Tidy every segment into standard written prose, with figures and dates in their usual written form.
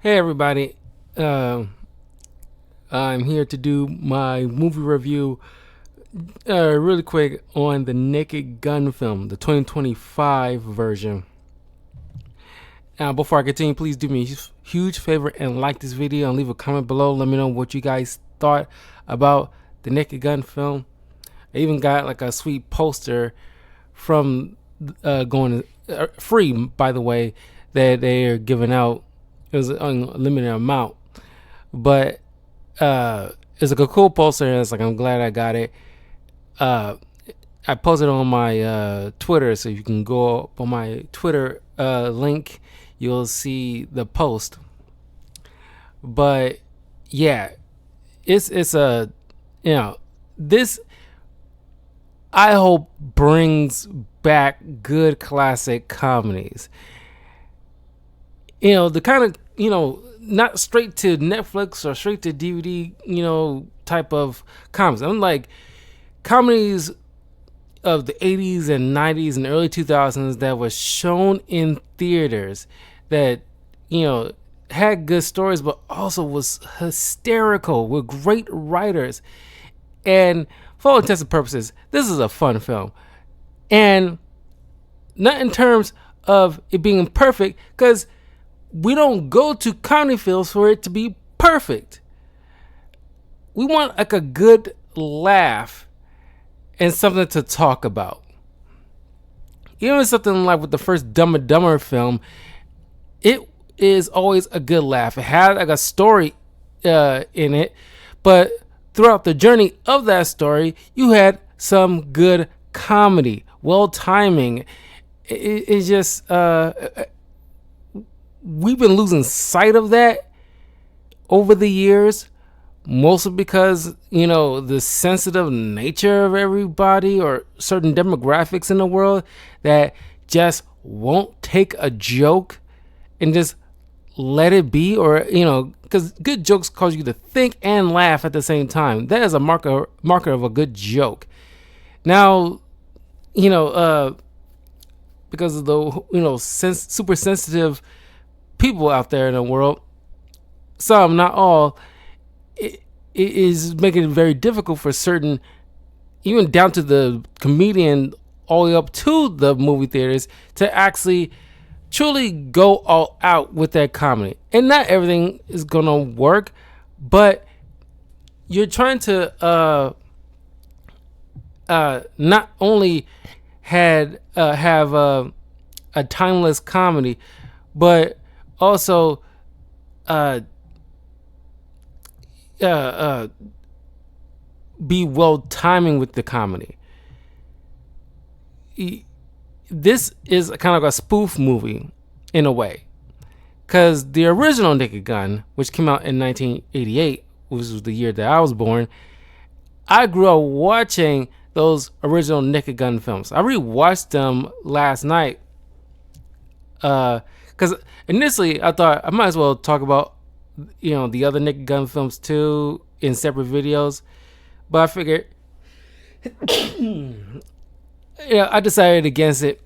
Hey everybody, uh, I'm here to do my movie review really quick on the Naked Gun film, the 2025 version. Now, before I continue, please do me a huge favor and like this video and leave a comment below. Let me know what you guys thought about the Naked Gun film. I even got like a sweet poster from going free, by the way, that they are giving out. It was an unlimited amount, but it's like a cool poster, and it's like I'm glad I got it. Uh, I posted on my Twitter, so you can go up on my Twitter link. You'll see the post. But yeah, it's a this I hope brings back good classic comedies. The kind of not straight to Netflix or straight to DVD, type of comedies. I'm like comedies of the 80s and 90s and early 2000s that was shown in theaters that, had good stories, but also was hysterical with great writers. And for all intents and purposes, this is a fun film. And not in terms of it being perfect, because we don't go to comedy films for it to be perfect. We want like a good laugh and something to talk about. Even something like with the first Dumb and Dumber film, it is always a good laugh. It had like a story in it, but throughout the journey of that story, you had some good comedy, well timing. It's just we've been losing sight of that over the years, mostly because the sensitive nature of everybody or certain demographics in the world that just won't take a joke and just let it be, or because good jokes cause you to think and laugh at the same time. That is a marker of a good joke. Now, because of the super sensitive people out there in the world, some, not all, it is making it very difficult for certain, even down to the comedian all the way up to the movie theaters, to actually truly go all out with that comedy. And not everything is gonna work, but you're trying to not only have a timeless comedy, but also be well timing with the comedy. This is kind of a spoof movie in a way, because the original Naked Gun, which came out in 1988, which was the year that I was born, I grew up watching those original Naked Gun films. I rewatched them last night because initially I thought I might as well talk about the other Naked Gun films too in separate videos, but I figured I decided against it.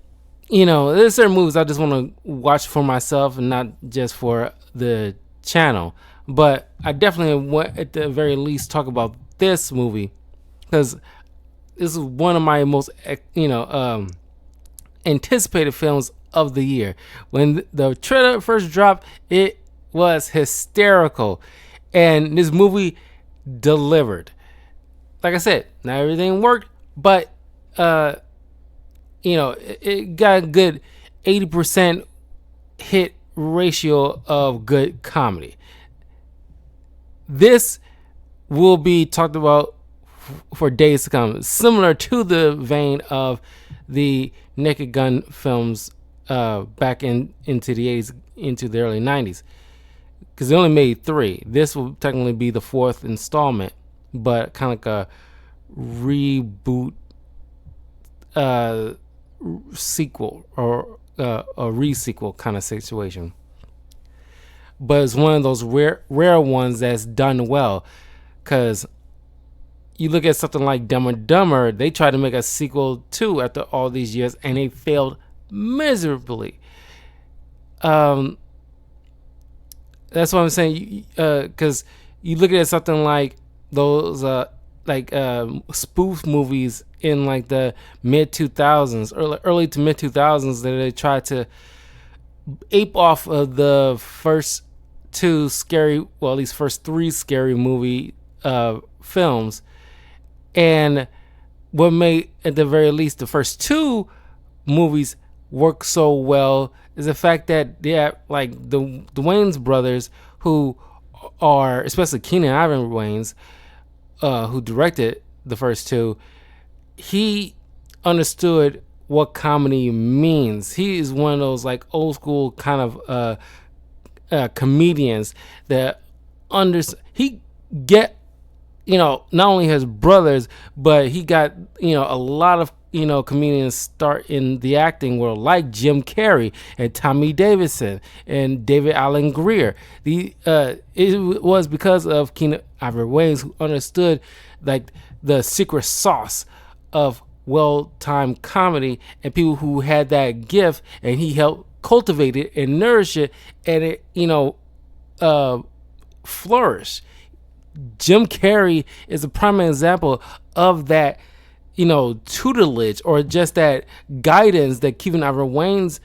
There's certain movies I just want to watch for myself and not just for the channel. But I definitely want, at the very least, talk about this movie, because this is one of my most anticipated films of the year. When the trailer first dropped, it was hysterical, and this movie delivered. Like I said, not everything worked, but it got a good 80% hit ratio of good comedy. This will be talked about for days to come, similar to the vein of the Naked Gun films back into the 80s, into the early 90s, because they only made 3. This will technically be the 4th installment, but kind of like a reboot sequel, or a re-sequel kind of situation. But it's one of those rare ones that's done well, because you look at something like Dumb and Dumber, they tried to make a sequel too after all these years, and they failed miserably. That's what I'm saying. Because you look at something like those spoof movies in like the mid 2000s, early to mid 2000s, that they tried to ape off of the first two scary, well, at least first three scary movie films. And what made, at the very least, the first two movies work so well is the fact that they have like the Wayans brothers, who are, especially Keenan Ivan Wayans, who directed the first two. He understood what comedy means. He is one of those like old school kind of comedians that he get, not only his brothers, but he got, a lot of, comedians start in the acting world, like Jim Carrey and Tommy Davidson and David Allen Greer. It was because of Keenan Ivory Wayans, who understood like the secret sauce of well-timed comedy, and people who had that gift, and he helped cultivate it and nourish it, and it, flourish. Jim Carrey is a prime example of that, tutelage, or just that guidance that Kevin Iver Wayans,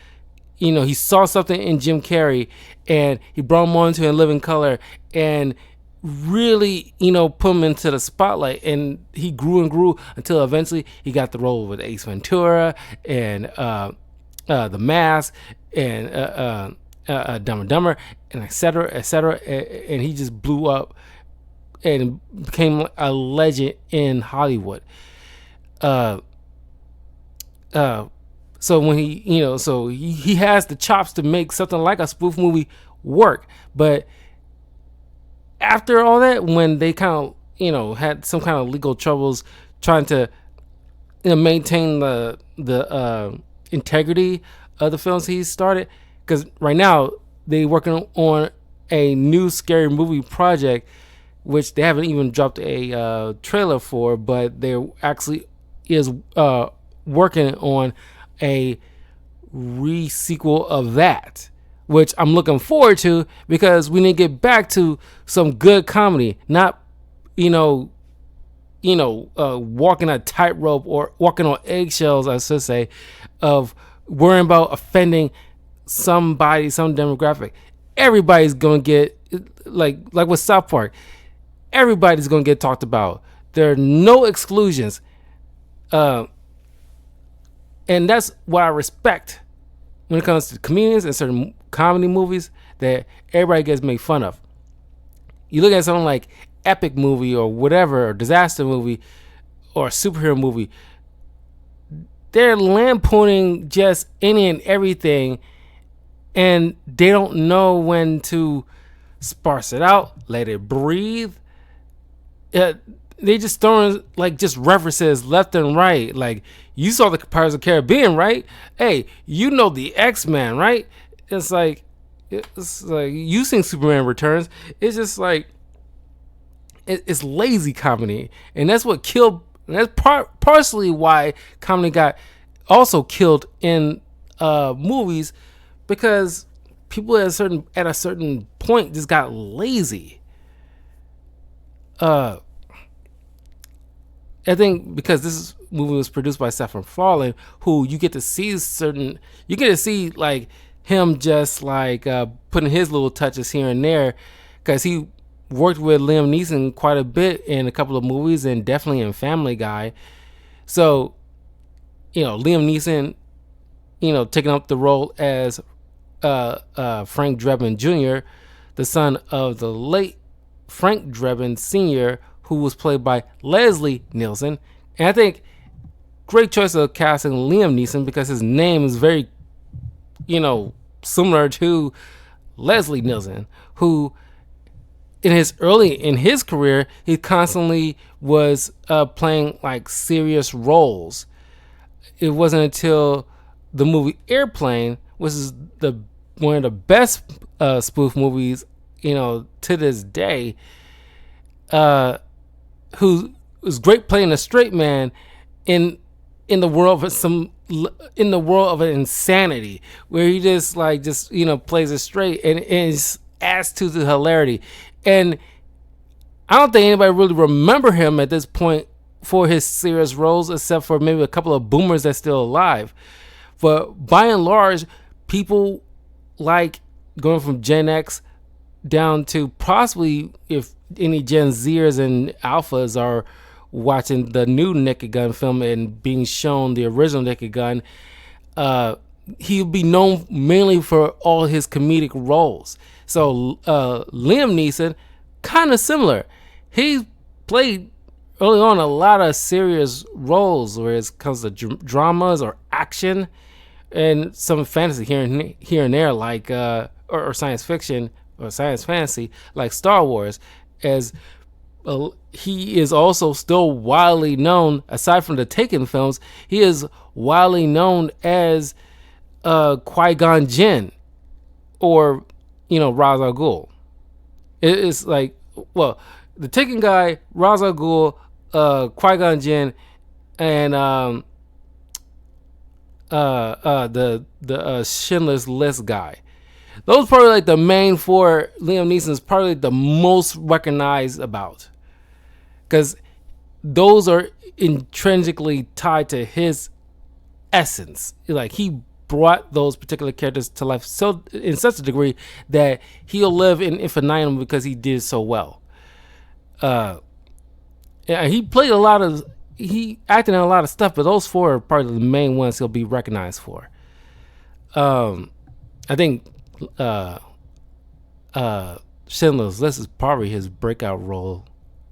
he saw something in Jim Carrey and he brought him on to In Living Color and really, put him into the spotlight, and he grew and grew until eventually he got the role with Ace Ventura and The Mask and Dumb and Dumber, and et cetera, and he just blew up and became a legend in Hollywood. So when he has the chops to make something like a spoof movie work. But after all that, when they kind of, had some kind of legal troubles trying to, maintain the integrity of the films he started, because right now they working on a new scary movie project, which they haven't even dropped a trailer for, but they're actually is working on a re-sequel of that, which I'm looking forward to, because we need to get back to some good comedy, not walking a tightrope or walking on eggshells, I should say, of worrying about offending somebody, some demographic. Everybody's gonna get like with South Park. Everybody's gonna get talked about. There are no exclusions, and that's what I respect when it comes to comedians and certain comedy movies, that everybody gets made fun of. You look at something like epic movie or whatever, or disaster movie or superhero movie, they're lampooning just any and everything, and they don't know when to sparse it out, let it breathe. They just throwing like just references left and right. Like, you saw the Pirates of the Caribbean, right? Hey, the X-Men, right? It's like you seen Superman Returns. It's just like it's lazy comedy, and that's what killed. And that's partially why comedy got also killed in movies, because people at a certain point just got lazy. I think because this movie was produced by Seth MacFarlane, who you get to see like him just like putting his little touches here and there, because he worked with Liam Neeson quite a bit in a couple of movies, and definitely in Family Guy. So, Liam Neeson, taking up the role as Frank Drebin Jr., the son of the late Frank Drebin Sr., who was played by Leslie Nielsen. And I think great choice of casting Liam Neeson, because his name is very, similar to Leslie Nielsen, who in his career, he constantly was playing like serious roles. It wasn't until the movie Airplane, which is one of the best spoof movies, to this day, who was great playing a straight man in the world of insanity, where he just plays it straight, and it's adds to the hilarity. And I don't think anybody really remember him at this point for his serious roles, except for maybe a couple of boomers that's still alive. But by and large, people like going from Gen X down to possibly, if any Gen Zers and Alphas are watching the new Naked Gun film and being shown the original Naked Gun, he'll be known mainly for all his comedic roles. So Liam Neeson, kind of similar. He played early on a lot of serious roles where it comes to dramas or action and some fantasy here and there, like or science fiction or science fantasy, like Star Wars. As he is also still widely known, aside from the Taken films, he is widely known as Qui-Gon Jinn, or Ra's al Ghul. It's like, well, the Taken guy, Ra's al Ghul, Qui-Gon Jinn, and the Schindler's List guy. Those probably like the main four Liam Neeson's probably the most recognized about, because those are intrinsically tied to his essence. Like, he brought those particular characters to life so in such a degree that he'll live in infinitum because he did so well. He acted in a lot of stuff, but those four are probably the main ones he'll be recognized for. I think Schindler's List is probably his breakout role.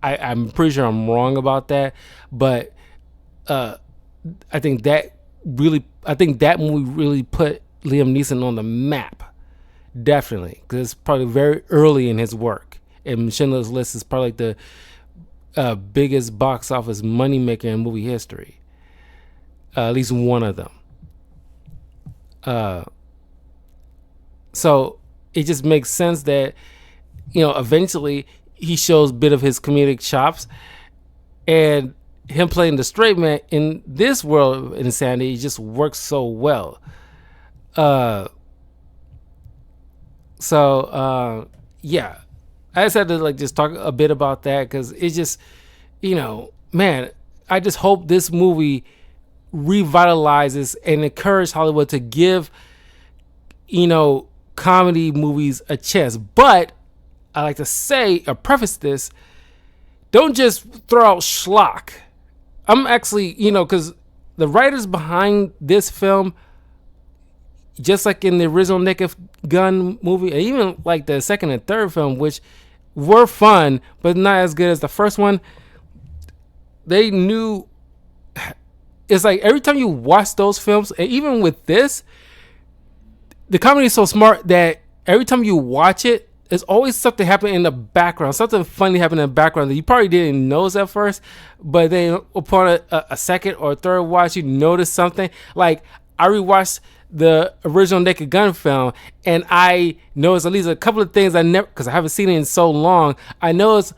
I'm pretty sure I'm wrong about that, but I think that movie really put Liam Neeson on the map, definitely, because it's probably very early in his work. And Schindler's List is probably the biggest box office moneymaker in movie history, at least one of them. So it just makes sense that eventually he shows a bit of his comedic chops, and him playing the straight man in this world of insanity just works so well. Yeah, I just had to just talk a bit about that, because it just, man, I just hope this movie revitalizes and encourages Hollywood to give, comedy movies a chance. But I like to say, or preface this, don't just throw out schlock. I'm actually, because the writers behind this film, just like in the original Naked Gun movie, and even like the second and third film, which were fun but not as good as the first one, they knew. It's like every time you watch those films, and even with this, the comedy is so smart that every time you watch it, there's always something happening in the background, something funny happening in the background that you probably didn't notice at first, but then upon a second or third watch, you notice something. Like, I rewatched the original Naked Gun film, and I noticed at least a couple of things I never, because I haven't seen it in so long. I noticed,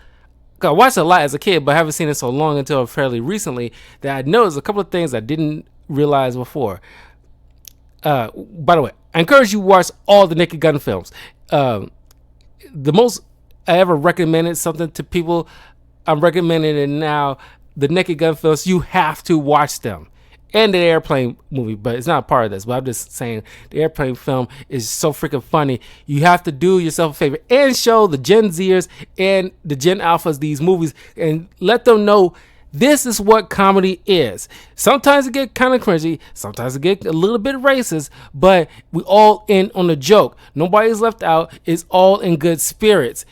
cause I watched it a lot as a kid, but I haven't seen it so long until fairly recently, that I noticed a couple of things I didn't realize before. By the way, I encourage you to watch all the Naked Gun films. The most I ever recommended something to people, I'm recommending it now. The Naked Gun films, you have to watch them. And the Airplane movie, but it's not a part of this. But I'm just saying, the Airplane film is so freaking funny. You have to do yourself a favor and show the Gen Zers and the Gen Alphas these movies and let them know this is what comedy is. Sometimes it get kind of cringy. Sometimes it get a little bit racist, but we all in on the joke. Nobody's left out. It's all in good spirits.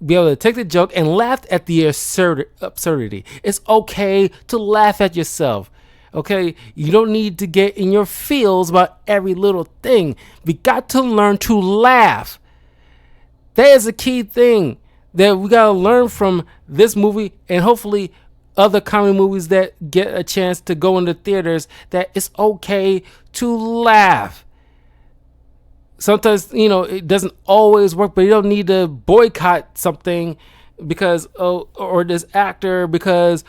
Be able to take the joke and laugh at the absurdity. It's okay to laugh at yourself. Okay, you don't need to get in your feels about every little thing. We got to learn to laugh. That is a key thing that we got to learn from this movie, and hopefully other comedy movies that get a chance to go into theaters, that it's okay to laugh. Sometimes, it doesn't always work, but you don't need to boycott something because, or this actor because,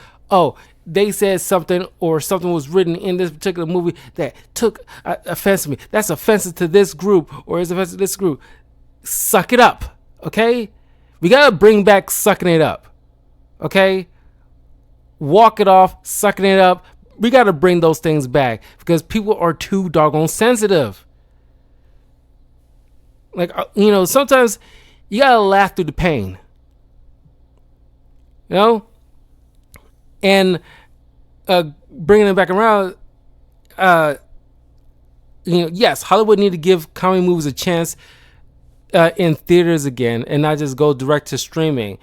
they said something or something was written in this particular movie that took offense to me. That's offensive to this group, or is offensive to this group. Suck it up, Okay? We gotta bring back sucking it up. Okay? Walk it off, sucking it up. We gotta bring those things back because people are too doggone sensitive. Like, sometimes you gotta laugh through the pain. You know? And bringing it back around, yes, Hollywood need to give comedy movies a chance in theaters again and not just go direct to streaming.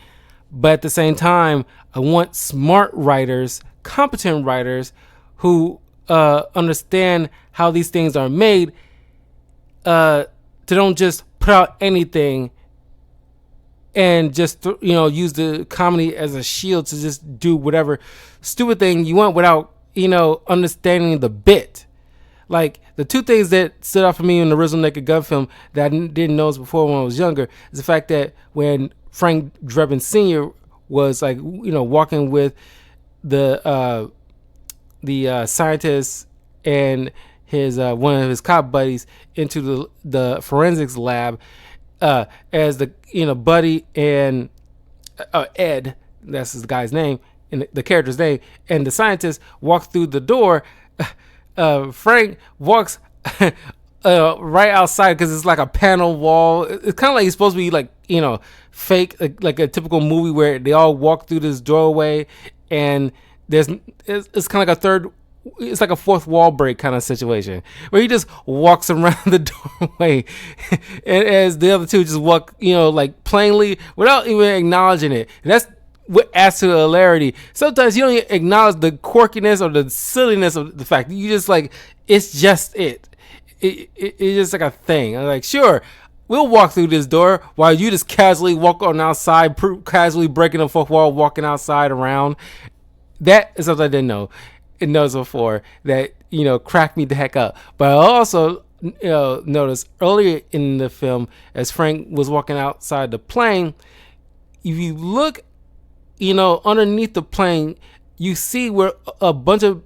But at the same time, I want smart writers, competent writers who understand how these things are made to don't just put out anything and just use the comedy as a shield to just do whatever stupid thing you want without understanding the bit. Like, the two things that stood out for me in the original Naked Gun film that I didn't notice before when I was younger is the fact that when Frank Drebin Sr. was like, walking with the scientist and his one of his cop buddies into the forensics lab, as the Buddy and Ed, that's this guy's name and the character's name, and the scientist walk through the door. Frank walks right outside because it's like a panel wall. It's kind of like he's supposed to be like fake, like a typical movie where they all walk through this doorway, and it's kind of like a third. It's like a fourth wall break kind of situation where he just walks around the doorway, and as the other two just walk, like plainly without even acknowledging it. And that's what adds to the hilarity. Sometimes you don't even acknowledge the quirkiness or the silliness of the fact that you just like, it's just it's just like a thing. I'm like, sure, we'll walk through this door while you just casually walk on outside, casually breaking the fourth wall, walking outside around. That is something I didn't know. It knows before that cracked me the heck up. But I also noticed earlier in the film, as Frank was walking outside the plane, if you look underneath the plane, you see where a bunch of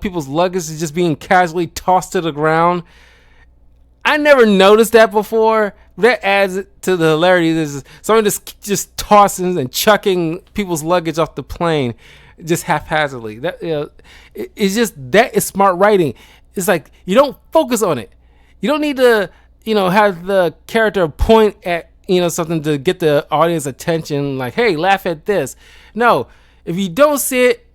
people's luggage is just being casually tossed to the ground. I never noticed that before. That adds to the hilarity. There's someone just tossing and chucking people's luggage off the plane just haphazardly. That it's just, that is smart writing. It's like, you don't focus on it. You don't need to have the character point at something to get the audience attention, like, hey, laugh at this. No, if you don't see it,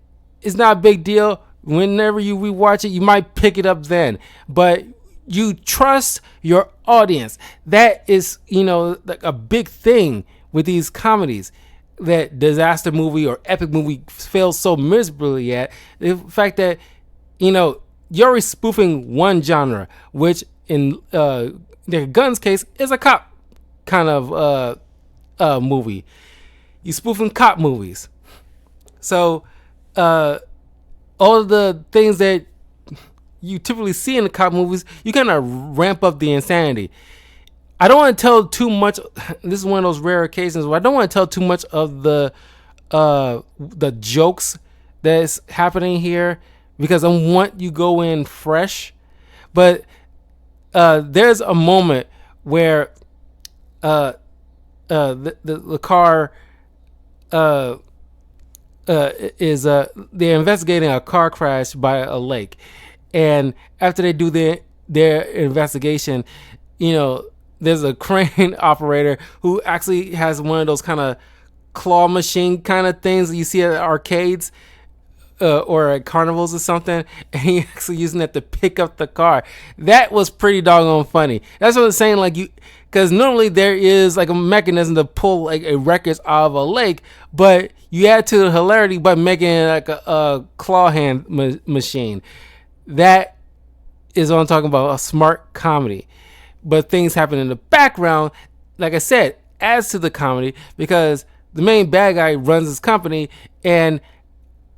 it's not a big deal. Whenever you rewatch it, you might pick it up then. But you trust your audience. That is, like a big thing with these comedies that disaster movie or epic movie fails so miserably at. The fact that, you're already spoofing one genre, which in the Guns case is a cop kind of movie. You spoofing cop movies. So all of the things that you typically see in the cop movies, you kind of ramp up the insanity. I don't want to tell too much. This is one of those rare occasions where I don't want to tell too much of the jokes that's happening here because I want you go in fresh. But there's a moment where the car is they're investigating a car crash by a lake, and after they do their investigation, there's a crane operator who actually has one of those kind of claw machine kind of things that you see at arcades or at carnivals or something, and he actually using that to pick up the car. That was pretty doggone funny. That's what I'm saying, like, because normally there is like a mechanism to pull like a wreckage out of a lake, but you add to the hilarity by making it like a claw hand machine. That is what I'm talking about, a smart comedy. But things happen in the background, like I said, adds to the comedy because the main bad guy runs his company, and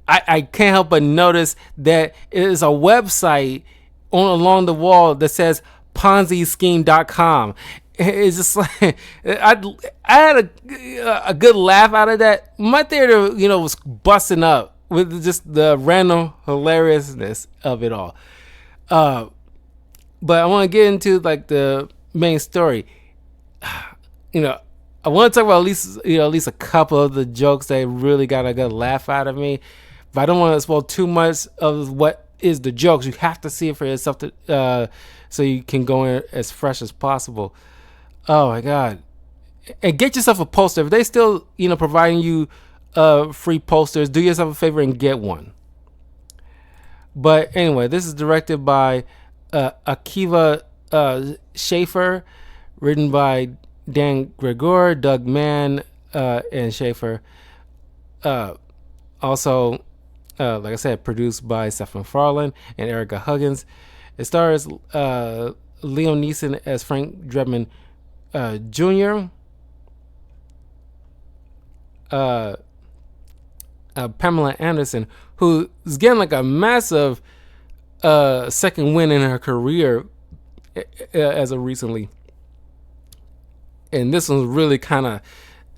I can't help but notice that it is a website along the wall that says ponzischeme.com. It's just like, I had a good laugh out of that. My theater, was busting up with just the random hilariousness of it all. But I want to get into like the main story. I want to talk about at least a couple of the jokes that really got a good laugh out of me, but I don't want to spoil too much of what is the jokes. You have to see it for yourself so you can go in as fresh as possible. Oh my god! And get yourself a poster. If they still providing you free posters, do yourself a favor and get one. But anyway, this is directed by Akiva Schaffer, written by Dan Gregor, Doug Mann, and Schaefer. Also, like I said, produced by Seth MacFarlane and Erica Huggins. It stars Liam Neeson as Frank Drebin Jr., Pamela Anderson, who is getting like a massive second win in her career as of recently. And this one really kind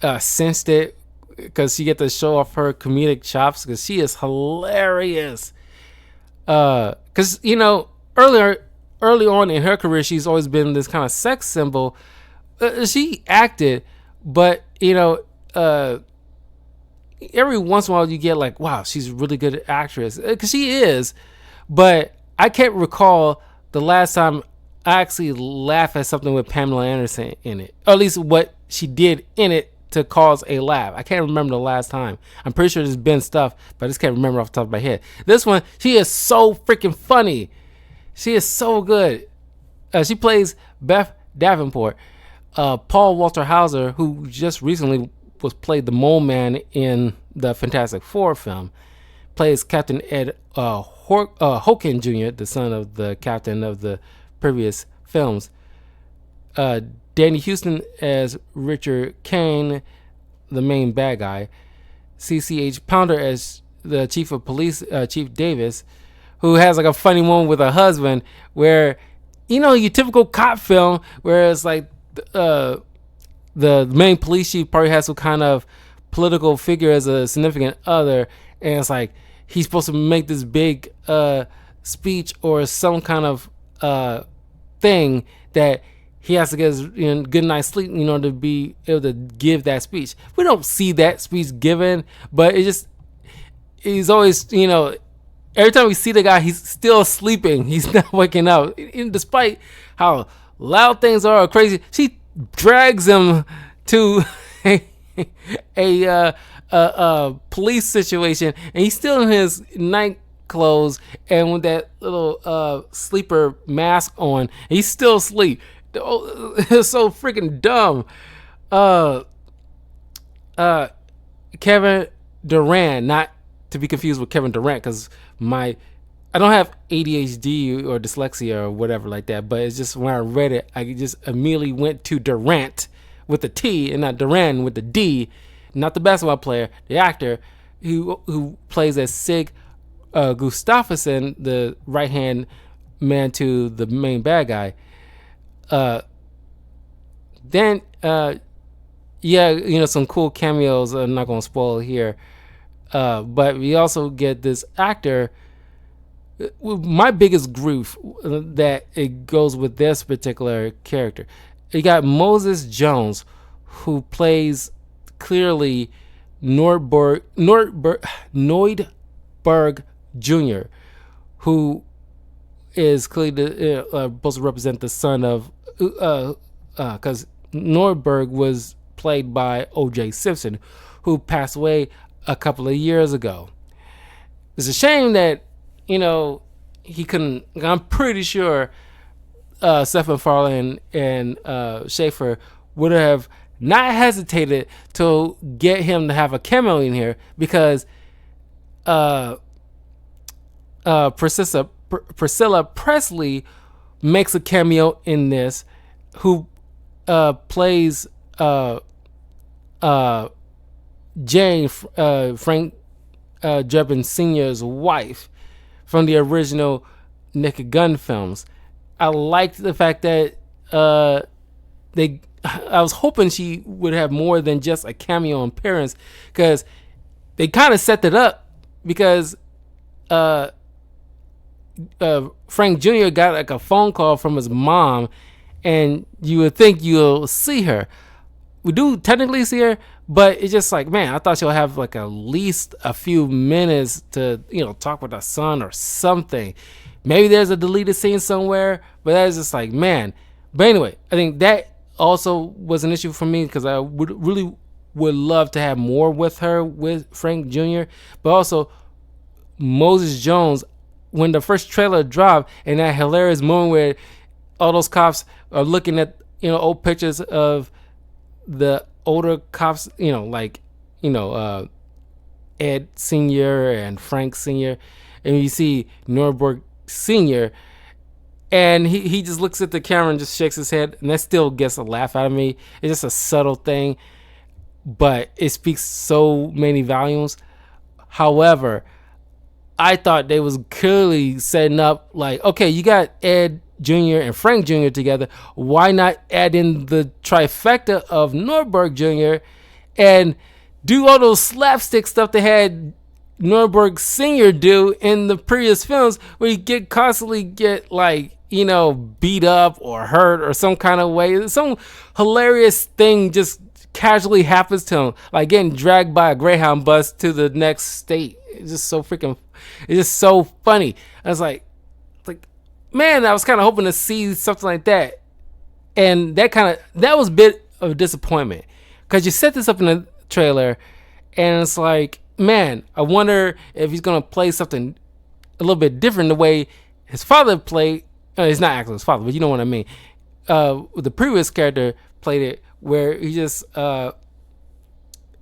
of cinched it because she get to show off her comedic chops because she is hilarious. Because early on in her career, she's always been this kind of sex symbol. She acted, but every once in a while you get like, wow, she's a really good actress, because she is. But I can't recall the last time I actually laughed at something with Pamela Anderson in it, or at least what she did in it to cause a laugh. I can't remember the last time. I'm pretty sure there's been stuff, but I just can't remember off the top of my head. This one, she is so freaking funny. She is so good. She plays Beth Davenport. Paul Walter Hauser, who just recently was played the Mole Man in the Fantastic Four film, plays Captain Ed Hocken Jr., the son of the captain of the previous films. Danny Houston as Richard Kane, the main bad guy. CCH Pounder as the chief of police, Chief Davis, who has like a funny moment with her husband where, your typical cop film where it's like the main police chief probably has some kind of political figure as a significant other, and it's like he's supposed to make this big speech or some kind of thing that he has to get his good night's sleep in order to be able to give that speech. We don't see that speech given, but he's always, every time we see the guy, he's still sleeping. He's not waking up. And despite how loud things are or crazy, she drags him to a police situation, and he's still in his night clothes and with that little sleeper mask on, and he's still asleep. It's so freaking dumb. Kevin Durant, not to be confused with Kevin Durant, because I don't have ADHD or dyslexia or whatever like that, but it's just when I read it, I just immediately went to Durant with the T and not Duran with the D, not the basketball player, the actor who plays as Sig Gustafsson, the right hand man to the main bad guy. Then some cool cameos. I'm not gonna spoil here, but we also get this actor. My biggest grief that it goes with this particular character. You got Moses Jones, who plays clearly Nordberg Jr., who is clearly supposed to represent the son of, because Nordberg was played by O.J. Simpson, who passed away a couple of years ago. It's a shame that he couldn't. I'm pretty sure Seth MacFarlane and Schaefer would have not hesitated to get him to have a cameo in here, because Priscilla Presley makes a cameo in this, who plays Jane, Frank Drebin Sr.'s wife from the original Naked Gun films. I liked the fact that I was hoping she would have more than just a cameo appearance, because they kind of set it up, because Frank Jr. got like a phone call from his mom, and you would think you'll see her, we do technically see her, but it's just like, man, I thought she'll have like at least a few minutes to, talk with her son or something. Maybe there's a deleted scene somewhere, but that's just like, man. But anyway, I think that also was an issue for me because I would love to have more with her, with Frank Jr. But also Moses Jones, when the first trailer dropped and that hilarious moment where all those cops are looking at old pictures of the older cops, Ed Senior and Frank Senior, and you see Nuremberg Senior, and he just looks at the camera and just shakes his head, and that still gets a laugh out of me. It's just a subtle thing, but it speaks so many volumes. However, I thought they was clearly setting up like, okay, you got Ed Jr. and Frank Jr. together. Why not add in the trifecta of Nuremberg Jr. and do all those slapstick stuff they had Nuremberg Sr. do in the previous films, where you constantly get like, beat up or hurt or some kind of way. Some hilarious thing just casually happens to him, like getting dragged by a Greyhound bus to the next state. It's just so funny. I was like, man, I was kind of hoping to see something like that, and that was a bit of a disappointment because you set this up in the trailer, and it's like, man, I wonder if he's gonna play something a little bit different the way his father played. It's not actually his father, but you know what I mean. The previous character played it, where he just I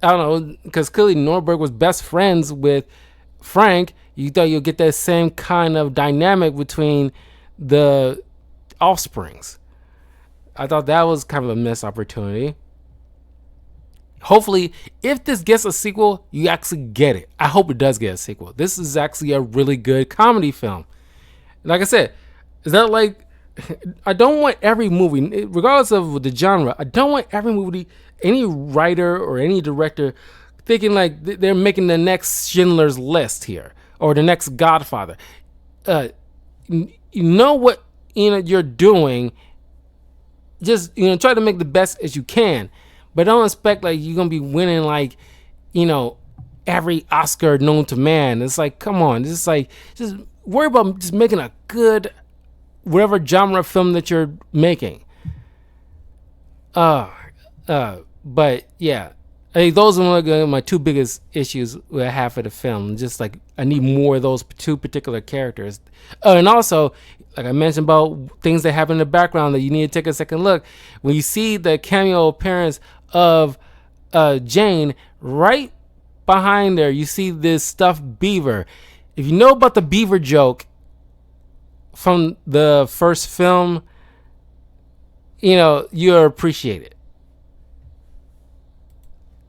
don't know, because clearly Nuremberg was best friends with Frank. You thought you'd get that same kind of dynamic between the offsprings. I thought that was kind of a missed opportunity. Hopefully, if this gets a sequel, you actually get it. I hope it does get a sequel. This is actually a really good comedy film. Like I said, is that like, I don't want every movie, regardless of the genre, I don't want every movie, any writer or any director thinking like they're making the next Schindler's List here or the next Godfather. You know what you're doing. Just try to make the best as you can, but don't expect like you're gonna be winning like every Oscar known to man. It's like, come on, just worry about just making a good whatever genre film that you're making. But yeah, I think those are my two biggest issues I have for the film. Just like, I need more of those two particular characters. And also, like I mentioned about things that happen in the background that you need to take a second look. When you see the cameo appearance of Jane, right behind there, you see this stuffed beaver. If you know about the beaver joke from the first film, you'll appreciate it.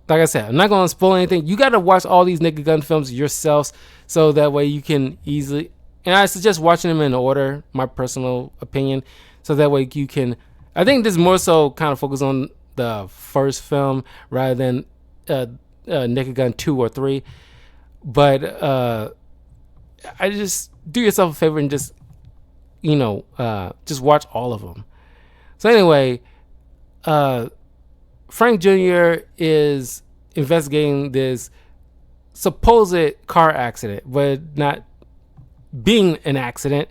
Like I said, I'm not going to spoil anything. You got to watch all these Naked Gun films yourselves, so that way you can easily, and I suggest watching them in order, my personal opinion, so that way you can, I think this more so kind of focus on the first film rather than Naked Gun 2 or 3. But I just do yourself a favor and just watch all of them. So anyway, Frank Jr. is investigating this supposed car accident, but not being an accident,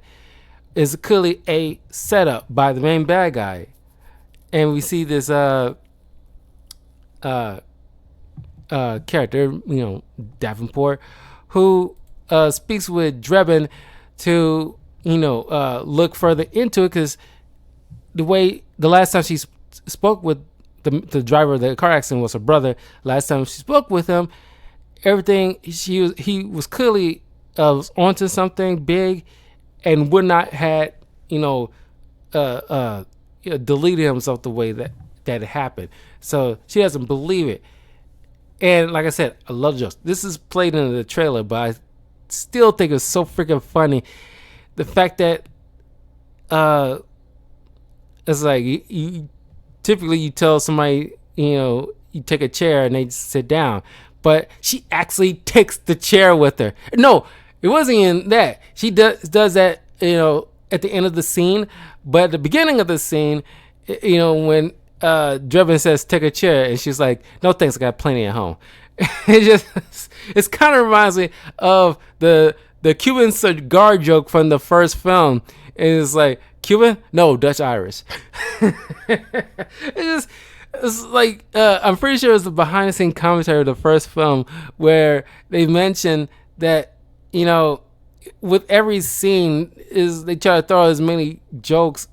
is clearly a setup by the main bad guy. And we see this character, Davenport, who speaks with Drebin to look further into it, because the last time she spoke with the driver of the car accident was her brother. Last time she spoke with him, everything he was clearly was onto something big, and would not had deleted himself the way that it happened. So she doesn't believe it. And like I said, I love jokes. This is played in the trailer, but I still think it's so freaking funny. The fact that it's like you typically you tell somebody, you take a chair and they just sit down, but she actually takes the chair with her. No, it wasn't in that. She does that, at the end of the scene, but at the beginning of the scene, when Drebin says, "Take a chair," and she's like, "No thanks, I got plenty at home." it just it's kind of reminds me of the Cuban cigar joke from the first film. And it's like, Cuban? No, Dutch Irish. It's like I'm pretty sure it's the behind the scene commentary of the first film where they mention that, you know, with every scene is they try to throw as many jokes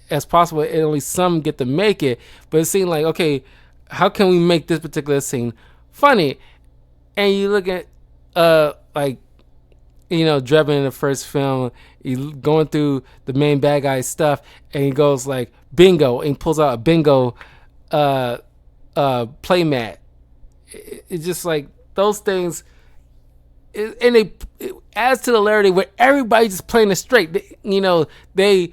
as possible, and only some get to make it. But it seemed like, okay, how can we make this particular scene funny? And you look at like, you know, Drebin in the first film, he's going through the main bad guy stuff, and he goes like bingo, and he pulls out a bingo play mat. It's just like those things, and it adds to the hilarity where everybody's just playing it straight. You know, they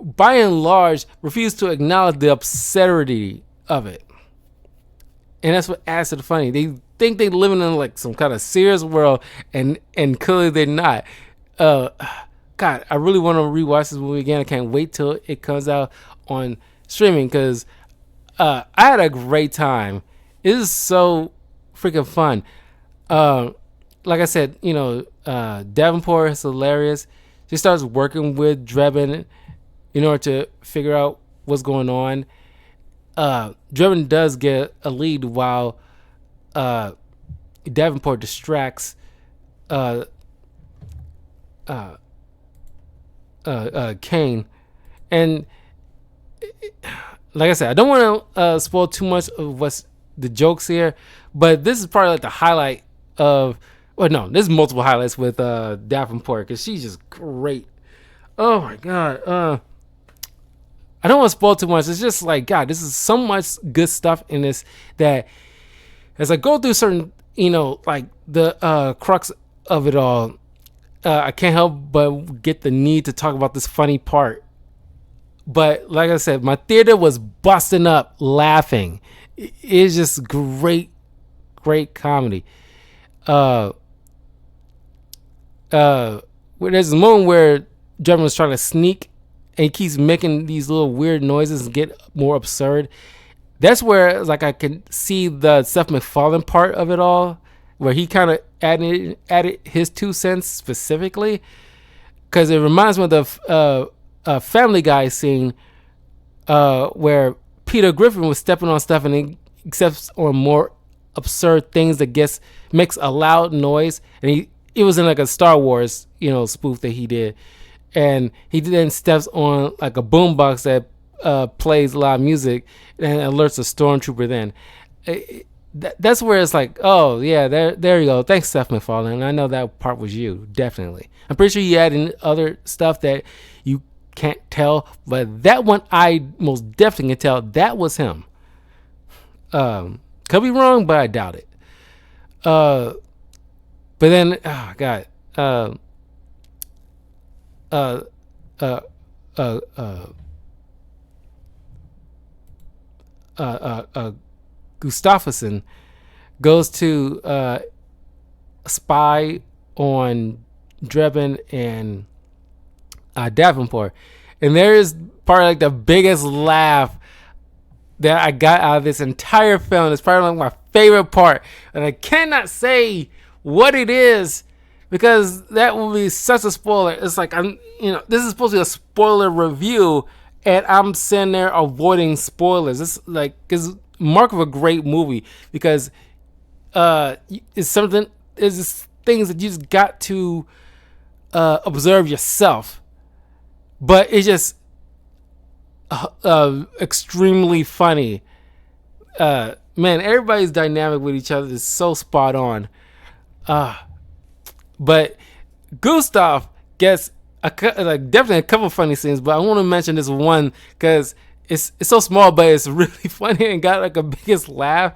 by and large refuse to acknowledge the absurdity of it, and that's what adds to the funny. They think they're living in like some kind of serious world, and clearly they're not. God, I really want to rewatch this movie again. I can't wait till it comes out on streaming because I had a great time. It is so freaking fun. Like I said, you know, Davenport is hilarious. She starts working with Drebin in order to figure out what's going on. Drebin does get a lead while Davenport distracts Kane. And like I said, I don't want to spoil too much of what's the jokes here, but this is probably like the highlight of. Well, no, there's multiple highlights with Davenport because she's just great. Oh my god. I don't want to spoil too much. It's just like, God, this is so much good stuff in this that as I go through certain, you know, like the crux of it all, I can't help but get the need to talk about this funny part. But like I said, my theater was busting up laughing. It's just great, great comedy. There's a moment where Drebin was trying to sneak and he keeps making these little weird noises and get more absurd. That's where like I can see the Seth MacFarlane part of it all, where he kind of added his 2 cents specifically, because it reminds me of the Family Guy scene where Peter Griffin was stepping on stuff and he accepts on more absurd things that makes a loud noise, and it was in like a Star Wars, you know, spoof that he did, and he then steps on like a boombox that plays loud music and alerts a stormtrooper. Then that's where it's like, oh yeah, there you go. Thanks, Seth MacFarlane. I know that part was you, definitely. I'm pretty sure you had in other stuff that you can't tell, but that one I most definitely can tell that was him. Could be wrong, but I doubt it. But then, oh god, Gustafsson goes to spy on Drebin and Davenport, and there is probably like the biggest laugh that I got out of this entire film. It's probably like my favorite part, and I cannot say what it is because that will be such a spoiler. It's like this is supposed to be a spoiler review, and I'm sitting there avoiding spoilers. It's like it's mark of a great movie because it's something. It's just things that you just got to observe yourself, but it's just extremely funny. Man, everybody's dynamic with each other is so spot on. But Gustav gets definitely a couple funny scenes, but I want to mention this one because it's so small, but it's really funny and got like a biggest laugh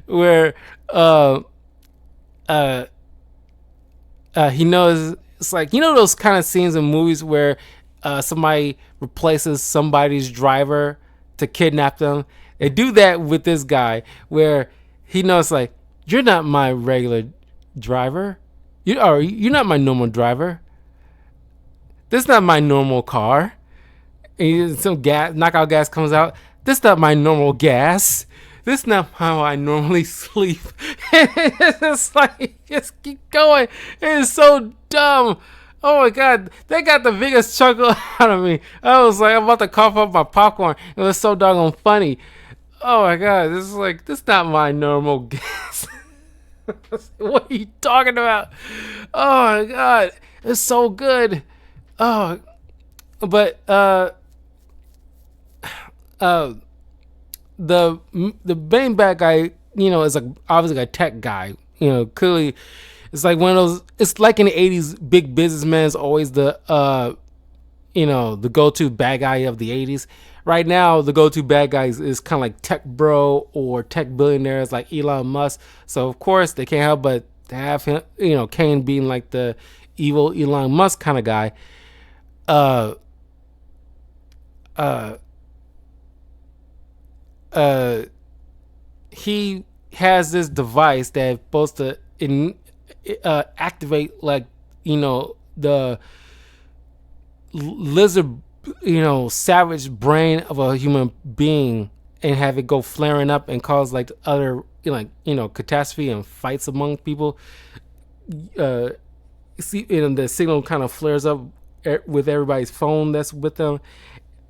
where he knows it's like, you know, those kind of scenes in movies where somebody replaces somebody's driver to kidnap them. They do that with this guy where he knows like, you're not my regular driver. You're not my normal driver. This is not my normal car. And some gas, knockout gas comes out. this not my normal gas. This not how I normally sleep. It's like, just keep going. It is so dumb. Oh my god, they got the biggest chuckle out of me. I was like, I'm about to cough up my popcorn. It was so doggone funny. Oh my god, this is like, this not my normal gas. What are you talking about? Oh my god, it's so good. Oh, but uh, the main bad guy, is like obviously a tech guy. Clearly, it's like one of those. It's like in the '80s, big businessman is always the the go-to bad guy of the '80s. Right now, the go-to bad guys is kind of like tech bro or tech billionaires like Elon Musk. So of course they can't help but have him, Kane being like the evil Elon Musk kind of guy. Uh, uh, he has this device that's supposed to activate like the lizard savage brain of a human being and have it go flaring up and cause like other catastrophe and fights among people. See, the signal kind of flares up with everybody's phone that's with them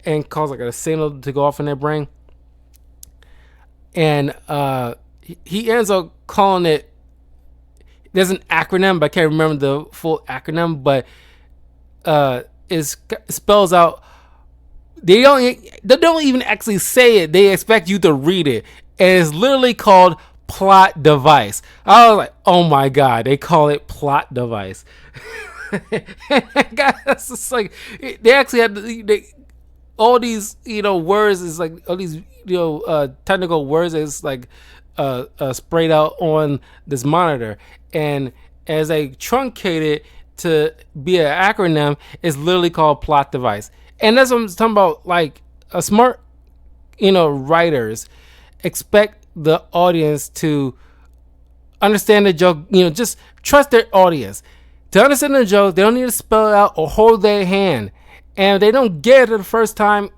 and cause like a signal to go off in their brain. And he ends up calling it. There's an acronym, but I can't remember the full acronym. But it spells out. They don't even actually say it. They expect you to read it, and it's literally called plot device. I was like, oh my god, they call it plot device. Guys, it's like they actually had all these words is like all these technical words is like sprayed out on this monitor, and as they truncate it to be an acronym, it's literally called plot device. And that's what I'm talking about. Like a smart writers expect the audience to understand the joke. Just trust their audience to understand the joke. They don't need to spell it out or hold their hand. And if they don't get it the first time,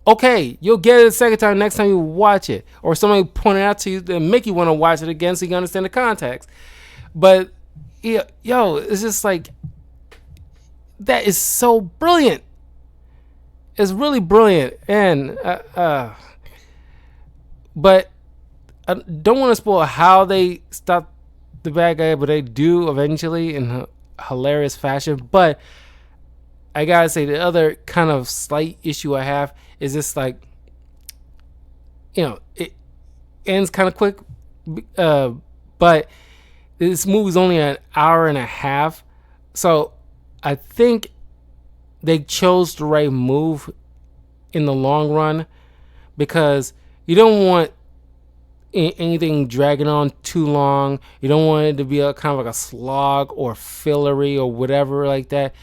okay, you'll get it the second time next time you watch it. Or somebody point it out to you to make you want to watch it again so you can understand the context. But, it's just like, that is so brilliant. It's really brilliant. And, but I don't want to spoil how they stop the bad guy, but they do eventually in a hilarious fashion. But I gotta say, the other kind of slight issue I have is just like, it ends kind of quick, but this movie's only an hour and a half, so I think they chose the right move in the long run, because you don't want anything dragging on too long. You don't want it to be a kind of like a slog or fillery or whatever like that,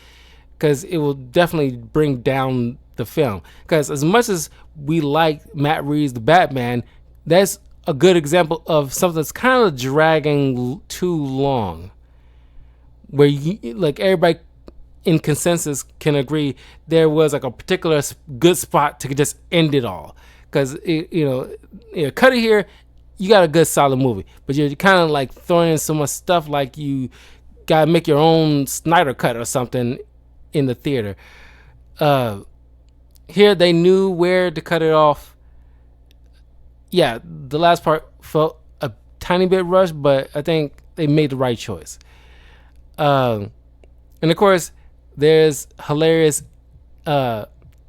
because it will definitely bring down the film. Because as much as we like Matt Reeves' The Batman, that's a good example of something that's kind of dragging too long, where like everybody in consensus can agree there was like a particular good spot to just end it all. Because cut it here, you got a good solid movie, but you're kind of like throwing in so much stuff like you gotta make your own Snyder cut or something in the theater. Here they knew where to cut it off. Yeah, the last part felt a tiny bit rushed, but I think they made the right choice. And of course, there's hilarious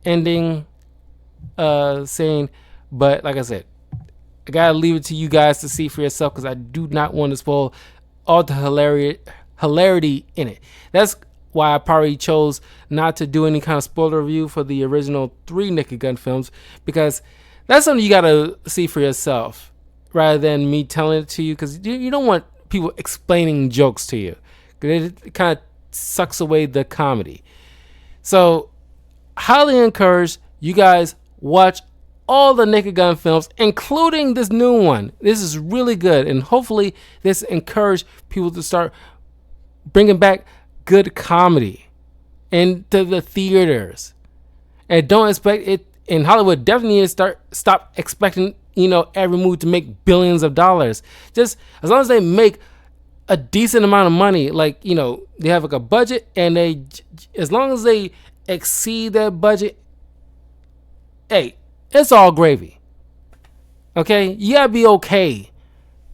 ending scene, but like I said, I gotta leave it to you guys to see for yourself, because I do not want to spoil all the hilarity in it. That's why I probably chose not to do any kind of spoiler review for the original 3 Naked Gun films, because that's something you gotta see for yourself rather than me telling it to you, because you don't want people explaining jokes to you, because it kind of sucks away the comedy. So highly encourage you guys watch all the Naked Gun films, including this new one. This is really good, and hopefully this encourage people to start bringing back good comedy into the theaters. And don't expect it and Hollywood definitely needs to stop expecting every movie to make billions of dollars. Just as long as they make a decent amount of money, like they have like a budget, and as long as they exceed that budget, hey, it's all gravy. Okay, you gotta be okay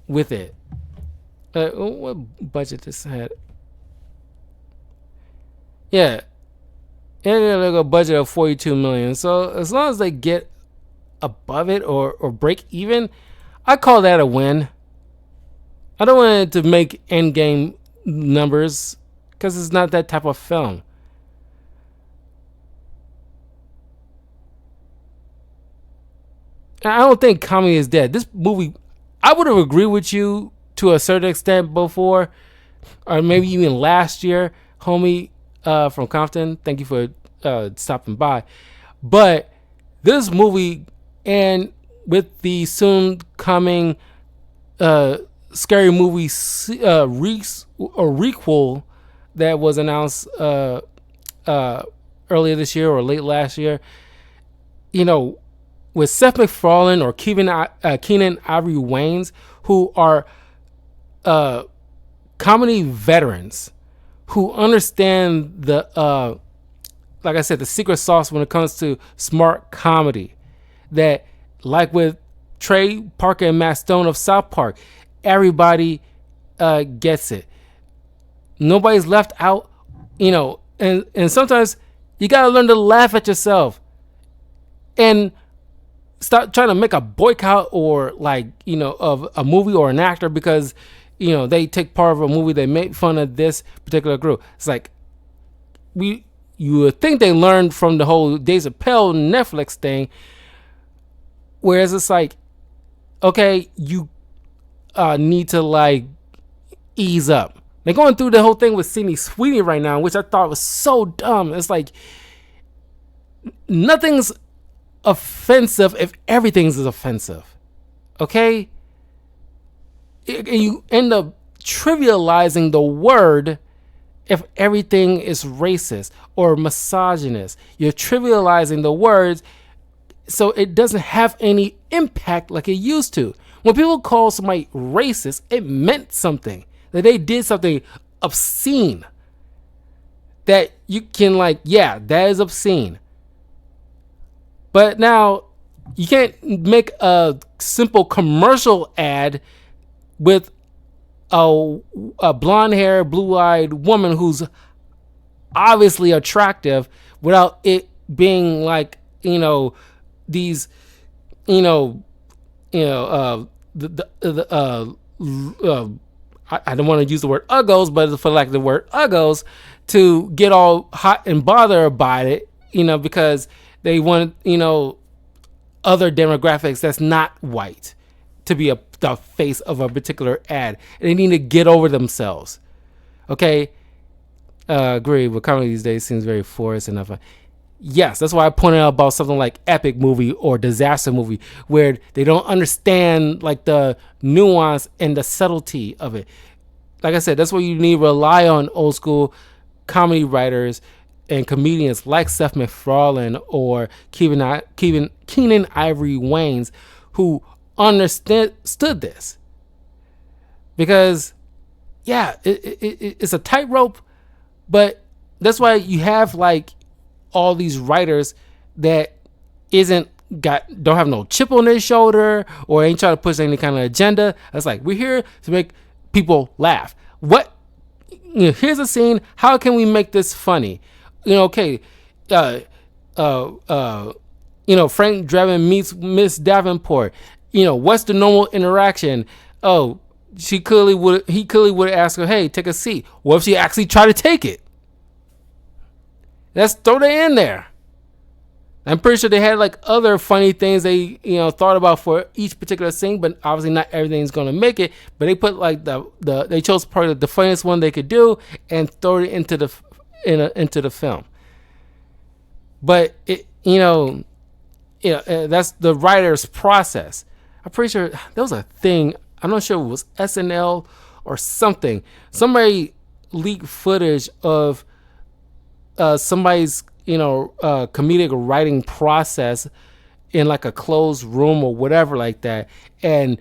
with it. What budget this had? Yeah, like a budget of 42 million. So as long as they get above it or break even, I call that a win. I don't want it to make Endgame numbers because it's not that type of film. I don't think comedy is dead. This movie, I would have agreed with you to a certain extent before, or maybe even last year, homie from Compton. Thank you for stopping by. But this movie, and with the soon coming scary movie requel that was announced earlier this year or late last year, with Seth MacFarlane or Keenen Ivory Wayans, who are comedy veterans who understand the like I said, the secret sauce when it comes to smart comedy. That, like with Trey Parker and Matt Stone of South Park, everybody gets it. Nobody's left out, and sometimes you gotta learn to laugh at yourself and stop trying to make a boycott or of a movie or an actor because they take part of a movie, they make fun of this particular group. It's like you would think they learned from the whole Dave Chappelle Netflix thing, whereas it's like, okay, you need to ease up. They're going through the whole thing with Sydney Sweeney right now, which I thought was so dumb. It's like nothing's offensive if everything's offensive. Okay? You end up trivializing the word if everything is racist or misogynist. You're trivializing the words so it doesn't have any impact like it used to. When people call somebody racist, it meant something. That they did something obscene. That you can yeah, that is obscene. But now you can't make a simple commercial ad with a blonde hair, blue eyed woman who's obviously attractive without it being these I don't want to use the word uggos, but for lack of the word uggos, to get all hot and bothered about it, because they want, other demographics that's not white to be the face of a particular ad. And they need to get over themselves. Okay? Agree, but comedy these days seems very forced enough. Yes, that's why I pointed out about something like epic movie or disaster movie, where they don't understand the nuance and the subtlety of it. Like I said, that's why you need to rely on old school comedy writers and comedians like Seth MacFarlane or Keenen Ivory Wayans, who understood this. Because it's a tightrope, but that's why you have all these writers that don't have no chip on their shoulder or ain't trying to push any kind of agenda. It's we're here to make people laugh. Here's a scene. How can we make this funny? Okay. Frank Drebin meets Miss Davenport. What's the normal interaction? Oh, he clearly would ask her, hey, take a seat. What if she actually tried to take it? Let's throw that in there. I'm pretty sure they had other funny things they thought about for each particular scene, but obviously not everything's gonna make it. But they put they chose probably the funniest one they could do and throw it into the film. But that's the writer's process. I'm pretty sure there was a thing. I'm not sure if it was SNL or something. Somebody leaked footage of somebody's comedic writing process in like a closed room or whatever like that, and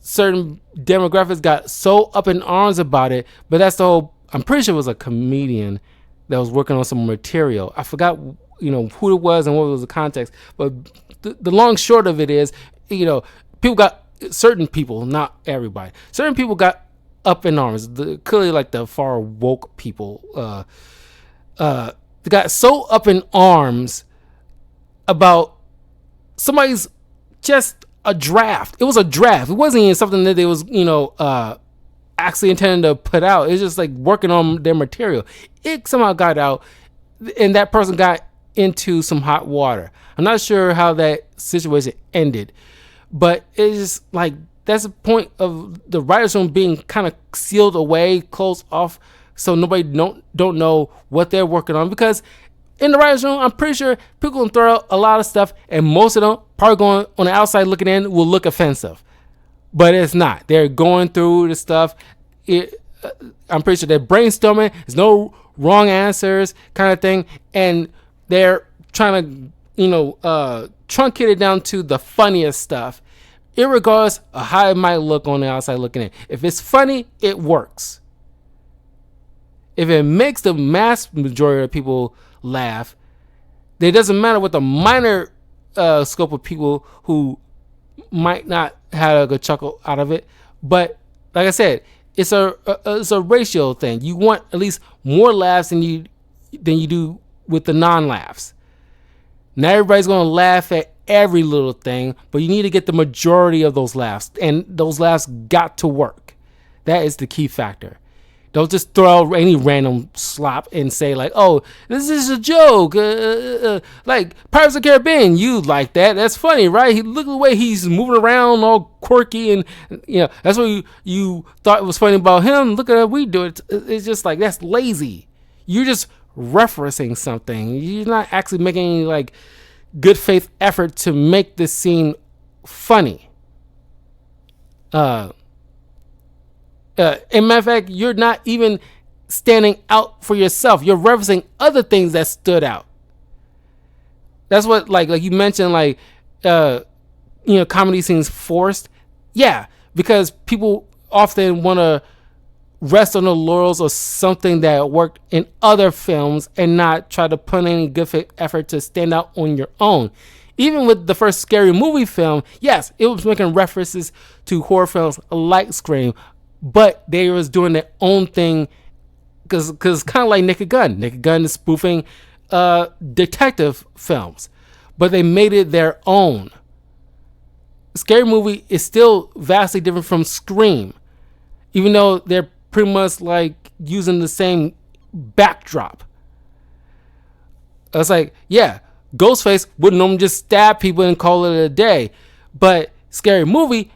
certain demographics got so up in arms about it. But that's the whole. I'm pretty sure it was a comedian that was working on some material. I forgot, who it was and what was the context. But the long short of it is, people got certain people, not everybody. Certain people got up in arms. Clearly, like the far woke people, they got so up in arms about somebody's just a draft. It was a draft. It wasn't even something that they was, actually intending to put out. It's just like working on their material. It somehow got out, and that person got into some hot water. I'm not sure how that situation ended, but it's just like that's the point of the writers' room being kind of sealed away, closed off, so nobody don't know what they're working on. Because in the writers' room, I'm pretty sure people can throw out a lot of stuff, and most of them probably going on the outside looking in will look offensive. But it's not. They're going through the stuff. I'm pretty sure they're brainstorming. There's no wrong answers kind of thing. And they're trying to, truncate it down to the funniest stuff, irregardless of how it might look on the outside looking in. If it's funny, it works. If it makes the mass majority of people laugh, it doesn't matter what the minor scope of people who might not have a good chuckle out of it. But like I said, it's a ratio thing. You want at least more laughs than you do with the non-laughs. Not everybody's going to laugh at every little thing, but you need to get the majority of those laughs, and those laughs got to work. That is the key factor. Don't just throw out any random slop and say like, "Oh, this is a joke." Like Pirates of the Caribbean, you like that? That's funny, right? Look at the way he's moving around, all quirky, and that's what you thought was funny about him. Look at how we do it. It's just like that's lazy. You're just referencing something. You're not actually making any like good faith effort to make this scene funny. In matter of fact, you're not even standing out for yourself. You're referencing other things that stood out. That's what, like you mentioned, like, comedy scenes forced. Yeah, because people often want to rest on the laurels of something that worked in other films and not try to put any good effort to stand out on your own. Even with the first Scary Movie film, yes, it was making references to horror films like Scream, but they was doing their own thing because kind of like Naked Gun. Naked Gun is spoofing detective films, but they made it their own. Scary Movie is still vastly different from Scream, even though they're pretty much like using the same backdrop. It's like, yeah, Ghostface wouldn't normally just stab people and call it a day, but Scary Movie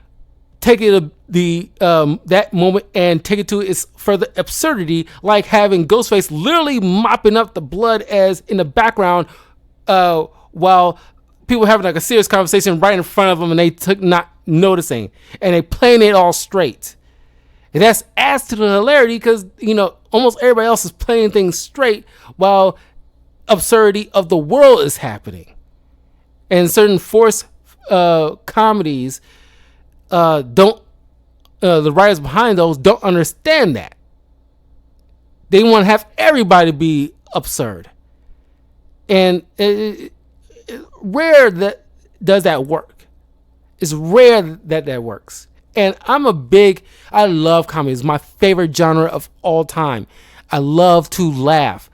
take it that moment and take it to its further absurdity, like having Ghostface literally mopping up the blood as in the background while people having like a serious conversation right in front of them, and they took not noticing, and they playing it all straight. And that's adds to the hilarity because almost everybody else is playing things straight while absurdity of the world is happening. And certain forced comedies the writers behind those don't understand that. They want to have everybody be absurd, and rare that does that work. It's rare that works. And I love comedy. It's my favorite genre of all time. I love to laugh,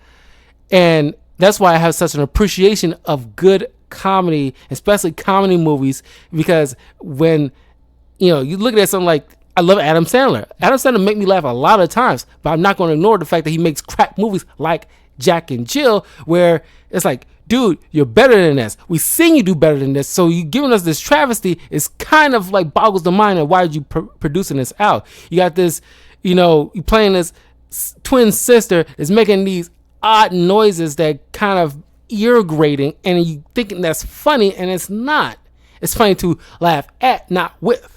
and that's why I have such an appreciation of good comedy, especially comedy movies, because when you look at something like, I love Adam Sandler. Adam Sandler make me laugh a lot of times, but I'm not going to ignore the fact that he makes crap movies like Jack and Jill, where it's like, dude, you're better than this. We've seen you do better than this. So you giving us this travesty is kind of like boggles the mind of why are you producing this out. You got this, you playing this twin sister is making these odd noises that kind of ear grating, and you thinking that's funny, and it's not. It's funny to laugh at, not with.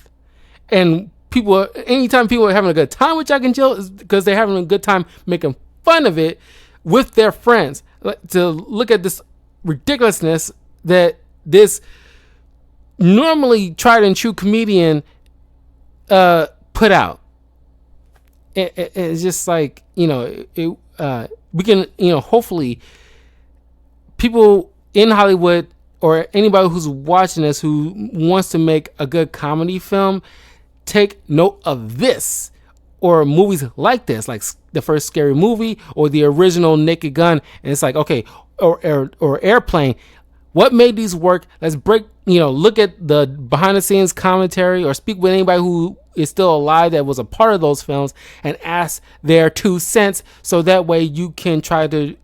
And anytime people are having a good time with Jack and Jill, is because they're having a good time making fun of it with their friends. To look at this ridiculousness that this normally tried and true comedian put out. It's just like, we can, hopefully people in Hollywood or anybody who's watching this who wants to make a good comedy film take note of this, or movies like this, like the first Scary Movie or the original Naked Gun. And it's like, okay, or Airplane. What made these work? Let's look at the behind the scenes commentary, or speak with anybody who is still alive that was a part of those films and ask their 2 cents. So that way you can try to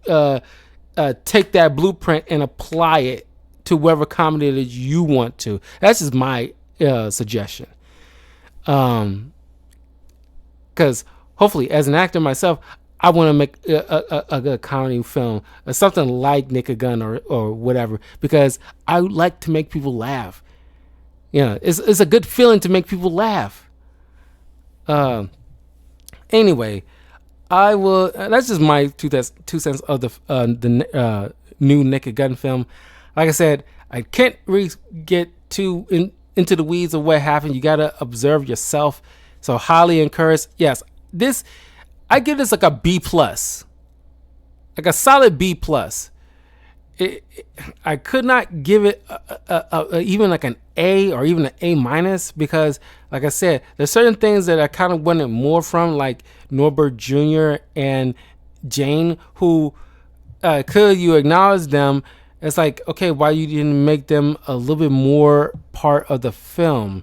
take that blueprint and apply it to whatever comedy that you want to. That's just my suggestion. Because hopefully, as an actor myself, I want to make a good comedy film, or something like Naked Gun or whatever, because I like to make people laugh. It's a good feeling to make people laugh. Anyway, I will. That's just my 2 cents of the new Naked Gun film. Like I said, I can't really get into the weeds of what happened. You gotta observe yourself. So highly encouraged. Yes, I give this like a B plus, like a solid B plus. I could not give it even like an A or even an A minus, because, like I said, there's certain things that I kind of wanted more from, like Norbert Jr. and Jane, who could you acknowledge them? It's like, okay, why you didn't make them a little bit more part of the film?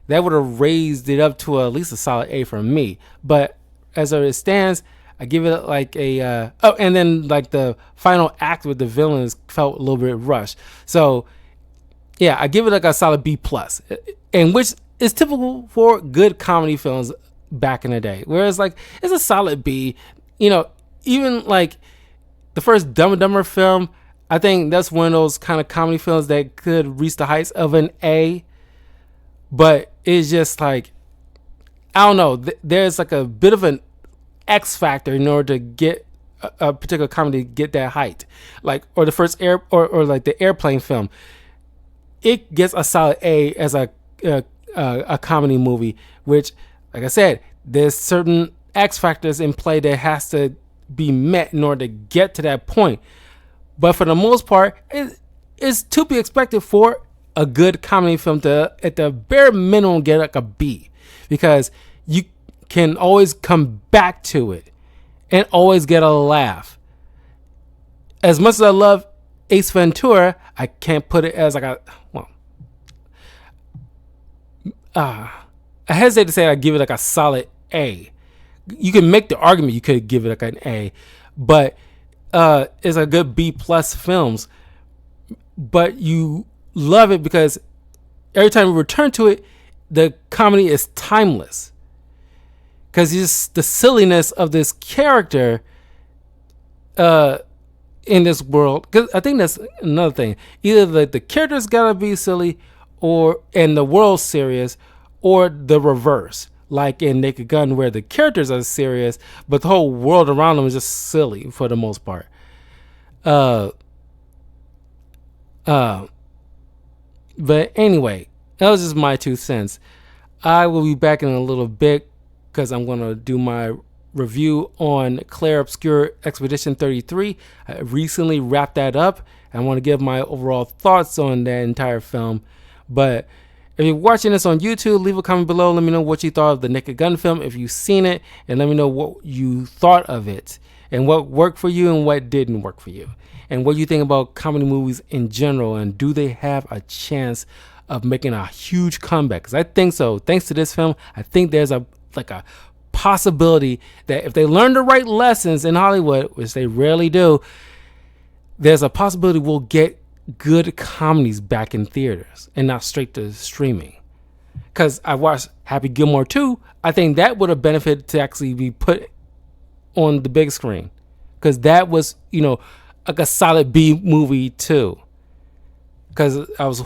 That would have raised it up to at least a solid A for me. But as it stands, I give it like a and then like the final act with the villains felt a little bit rushed. So yeah, I give it like a solid B plus, and which is typical for good comedy films back in the day. Whereas like it's a solid B. Even like the first Dumb and Dumber film, I think that's one of those kind of comedy films that could reach the heights of an A. But it's just like, I don't know. There's like a bit of an X factor in order to get a particular comedy to get that height. Like, or the first or like the Airplane film, it gets a solid A as a comedy movie. Which, like I said, there's certain X factors in play that has to be met in order to get to that point. But for the most part, it's to be expected for a good comedy film to, at the bare minimum, get like a B, because you can always come back to it and always get a laugh. As much as I love Ace Ventura, I can't put it as like I hesitate to say I give it like a solid A. You can make the argument you could give it like an A, but it's a good B plus films. But you love it because every time you return to it, the comedy is timeless. Because just the silliness of this character in this world. Because I think that's another thing. Either the character's gotta be silly, and the world's serious, or the reverse. Like in Naked Gun, where the characters are serious, but the whole world around them is just silly for the most part. But anyway, that was just my 2 cents. I will be back in a little bit because I'm going to do my review on Clair Obscur Expedition 33. I recently wrapped that up. I want to give my overall thoughts on that entire film. But if you're watching this on YouTube, leave a comment below. Let me know what you thought of the Naked Gun film, if you've seen it, and let me know what you thought of it, and what worked for you and what didn't work for you, and what you think about comedy movies in general, and do they have a chance of making a huge comeback? Because I think so. Thanks to this film, I think there's a possibility that if they learn the right lessons in Hollywood, which they rarely do, there's a possibility we'll get good comedies back in theaters and not straight to streaming. Because I watched Happy Gilmore 2, I think that would have benefited to actually be put on the big screen, because that was, like a solid B movie too. Because I was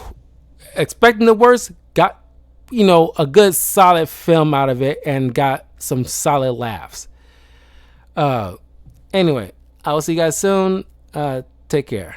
expecting the worst, got a good solid film out of it, and got some solid laughs. Anyway, I will see you guys soon. Take care.